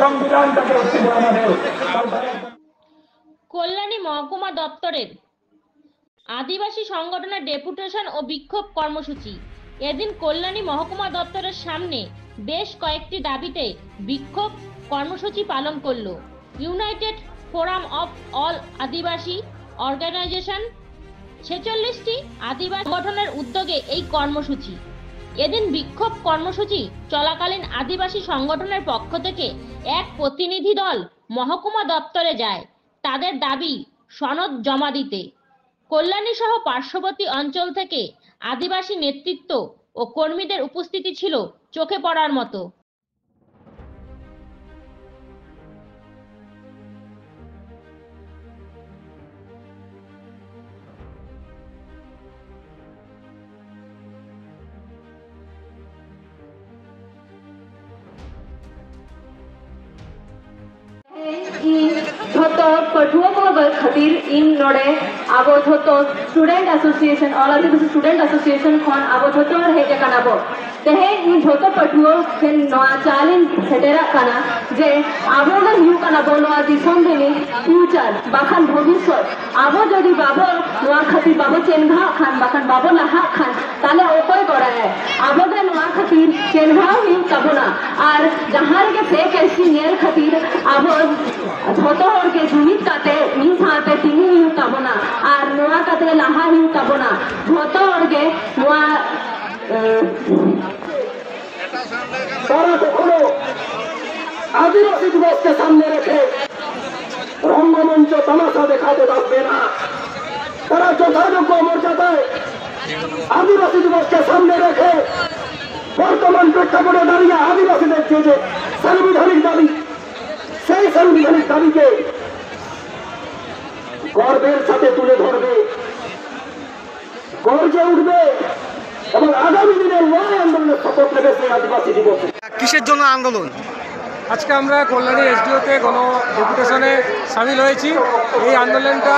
সংবিধানটাকে ছিল আমাদের। কল্যাণী মহকুমা দপ্তরের আদিবাসী সংগঠনের ডেপুটেশন ও বিক্ষোভ কর্মসূচি। এদিন কল্যাণী মহকুমা দপ্তরের সামনে বেশ কয়েকটি দাবিতে বিক্ষোভ কর্মসূচি পালন করল United Forum of All Adivasi organisation. 46টি আদিবাসী সংগঠনের উদ্যোগে এই কর্মসূচি। এদিন বিক্ষোভ কর্মসূচি চলাকালীন আদিবাসী সংগঠনের পক্ষ থেকে এক প্রতিনিধি দল মহকুমা দপ্তরে যায় তাদের দাবি সনদ জমা দিতে। কল্যাণী সহ পার্শ্ববর্তী অঞ্চল থেকে আদিবাসী নেতৃত্ব ও কর্মীদের উপস্থিতি ছিল চোখে পড়ার মতো। झोतो पठुओं को खातिर इन नोड़े अब झोतो स्टूडेंट एसोसिएशन ऑल आदिवासी स्टूडेंट एसोसिएशन खन अब झोतो हेजे कानाबो तेहे इन झोतो पठुओं के नोआ चालिन सेटेरा काना जे आबो गा हिउ कानाबो नोआ दिसम देनी फ्यूचर बाखान भविष्य आबो जदि बाबो नोआ खातिर बाबो चेनभा खान बाखान बाबो लाहा खान ताले ओकोय करा है आबो गा नोआ खातिर चेनभा हिउ काबोना और जहां के फेक एससी नेल खातिर आबो झोतो हर के जुमित काते इन साथे तिनी हिउ काबोना और नोआ काते लाहा हिउ काबोना झोतो हर के नोआ তারা কখনো আদিবাসী দিবসকে সামনে রেখে রঙ্গমঞ্চ তামাশা দেখাতে পারবে না। তারা যথাযোগ্য মর্যাদায় আদিবাসী দিবসকে সামনে রেখে বর্তমান প্রেক্ষাপটে দাঁড়িয়ে আদিবাসীদের যে সাংবিধানিক দাবি সেই সাংবিধানিক দাবিকে গর্বের সাথে তুলে ধরবে, গর্জে উঠবে এবং আগামী দিনের লড়াই আন্দোলনের শপথ নেবে সেই আদিবাসী দিবসে। কিসের জন্য আন্দোলন? আজকে আমরা কল্যাণী এসডিওতে গণ ডেপুটেশনে সামিল হয়েছি। এই আন্দোলনটা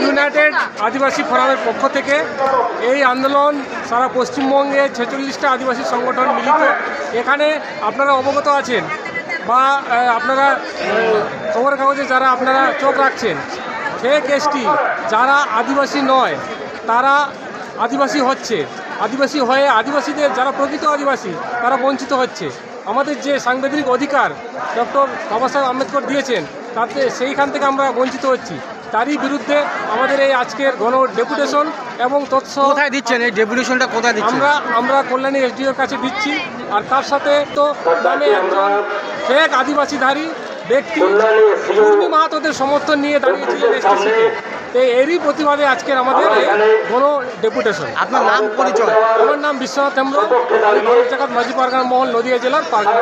ইউনাইটেড আদিবাসী ফোরামের পক্ষ থেকে। এই আন্দোলন সারা পশ্চিমবঙ্গে 46টা আদিবাসী সংগঠন মিলিত। এখানে আপনারা অবগত আছেন বা আপনারা খবরের কাগজে যারা আপনারা চোখ রাখছেন, ফেক এসটি যারা আদিবাসী নয় তারা আদিবাসী হচ্ছে, আদিবাসী হয়ে আদিবাসীদের যারা প্রকৃত আদিবাসী তারা বঞ্চিত হচ্ছে। আমাদের যে সাংবিধানিক অধিকার ডক্টর বাবা সাহেব আম্বেদকর দিয়েছেন তাতে সেইখান থেকে আমরা বঞ্চিত হচ্ছি। তারই বিরুদ্ধে আমাদের এই আজকের গণ ডেপুটেশন এবং তৎস। কোথায় দিচ্ছেন এই ডেপুটেশনটা? কোথায় দিচ্ছেন? আমরা কল্যাণী এসডিওর কাছে দিচ্ছি। আর তার সাথে তো নামে একজন ফেক আদিবাসীধারী ব্যক্তি উর্মি মাহাতোদের সমর্থন নিয়ে দাঁড়িয়েছিলেন এসটিসিতে। এরই প্রতিবাদে আজকের আমাদের গণ ডেপুটেশন। আপনার নাম পরিচয়? আমার নাম বিশ্বনাথ হেমব্রম, মাঝি পারগানা মহল, নদিয়া জেলার পারগানা।